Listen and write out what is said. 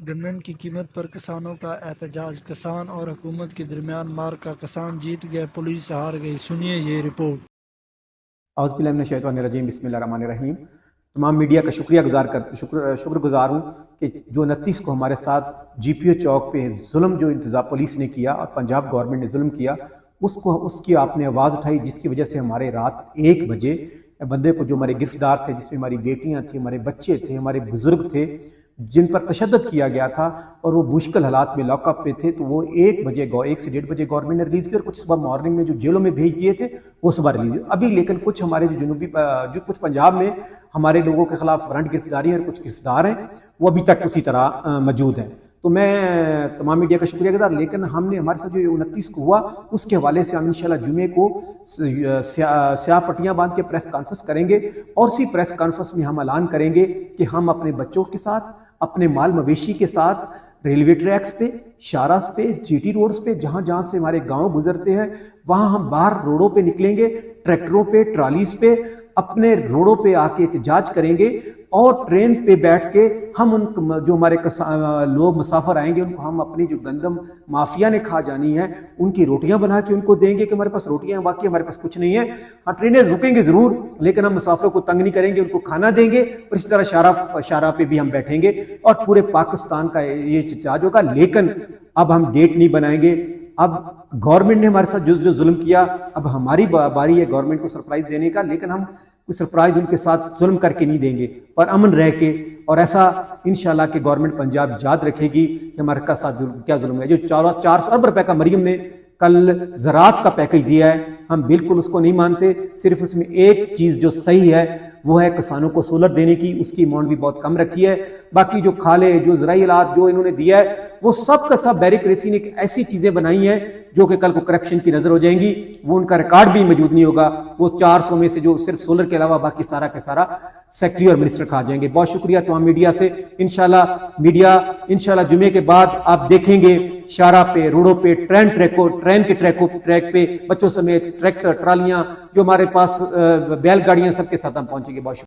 گندم کی قیمت پر کسانوں کا احتجاج، کسان اور حکومت کے درمیان معرکہ، کسان جیت گئے، پولیس ہار گئی۔ سنیے یہ رپورٹ۔ اعوذ باللہ من الشیطان الرجیم، بسم اللہ الرحمن الرحیم۔ تمام میڈیا کا شکر گزار ہوں کہ جو 29 کو ہمارے ساتھ جی پی او چوک پہ ظلم جو انتظام پولیس نے کیا اور پنجاب گورنمنٹ نے ظلم کیا، اس کی آپ نے آواز اٹھائی، جس کی وجہ سے ہمارے رات 1 بجے بندے کو، جو ہمارے گرفتار تھے، جس میں ہماری بیٹیاں تھیں، ہمارے بچے تھے، ہمارے بزرگ تھے، جن پر تشدد کیا گیا تھا اور وہ مشکل حالات میں لاک اپ پہ تھے، تو وہ 1 سے 1:30 بجے گورنمنٹ نے ریلیز کیا، اور کچھ صبح مارننگ میں جو جیلوں میں بھیج دیے تھے وہ صبح ریلیز ہوئے ابھی۔ لیکن کچھ ہمارے جو کچھ پنجاب میں ہمارے لوگوں کے خلاف وارنٹ گرفتاری ہیں اور کچھ گرفتار ہیں، وہ ابھی تک اسی طرح موجود ہیں۔ تو میں تمام میڈیا کا شکریہ گزار، لیکن ہم نے ہمارے ساتھ جو 29 کو ہوا اس کے حوالے سے ہم انشاءاللہ جمعے کو سیاہ پٹیاں باندھ کے پریس کانفرنس کریں گے، اور اسی پریس کانفرنس میں ہم اعلان کریں گے کہ ہم اپنے بچوں کے ساتھ، اپنے مال مویشی کے ساتھ ریلوے ٹریکس پہ، شاہراہs پہ، جی ٹی روڈز پہ، جہاں جہاں سے ہمارے گاؤں گزرتے ہیں، وہاں ہم باہر روڈوں پہ نکلیں گے، ٹریکٹروں پہ، ٹرالیز پہ، اپنے روڈوں پہ آ کے احتجاج کریں گے، اور ٹرین پہ بیٹھ کے ہم جو ہمارے لوگ مسافر آئیں گے، ان کو ہم اپنی جو گندم مافیا نے کھا جانی ہے ان کی روٹیاں بنا کے ان کو دیں گے کہ ہمارے پاس روٹیاں ہیں، واقعی ہمارے پاس کچھ نہیں ہے۔ ہاں، ٹرینیں رکیں گے ضرور، لیکن ہم مسافروں کو تنگ نہیں کریں گے، ان کو کھانا دیں گے، اور اسی طرح شاہراہ پہ بھی ہم بیٹھیں گے، اور پورے پاکستان کا یہ احتجاج ہوگا۔ لیکن اب ہم ڈیٹ نہیں بنائیں گے۔ اب گورنمنٹ نے ہمارے ساتھ جو ظلم کیا، اب ہماری باری ہے گورنمنٹ کو سرپرائز دینے کا، لیکن ہم کوئی سرپرائز ان کے ساتھ ظلم کر کے نہیں دیں گے، اور امن رہ کے، اور ایسا انشاءاللہ کہ گورنمنٹ پنجاب یاد رکھے گی کہ ہمارے ساتھ کیا ظلم ہے۔ جو 400 ارب روپے کا مریم نے کل زراعت کا پیکج دیا ہے، ہم بالکل اس کو نہیں مانتے۔ صرف اس میں ایک چیز جو صحیح ہے وہ ہے کسانوں کو سولر دینے کی، اس کی اماؤنٹ بھی بہت کم رکھی ہے۔ باقی جو کھالے، جو زرعی آلات جو انہوں نے دیا ہے، وہ سب کا سب بیوروکریسی نے ایسی چیزیں بنائی ہیں جو کہ کل کو کرپشن کی نظر ہو جائیں گی، وہ ان کا ریکارڈ بھی موجود نہیں ہوگا۔ وہ 400 میں سے جو صرف سولر کے علاوہ باقی سارا کا سارا سیکٹری اور منسٹر کھا جائیں گے۔ بہت شکریہ تمام میڈیا سے۔ انشاءاللہ میڈیا انشاءاللہ جمعے کے بعد آپ دیکھیں گے شاہراہ پہ، روڈوں پہ، ٹرین کے ٹریک پہ بچوں سمیت ٹریکٹر، ٹرالیاں، جو ہمارے پاس بیل گاڑیاں، سب کے ساتھ ہم پہنچیں گے۔ بہت شکریہ۔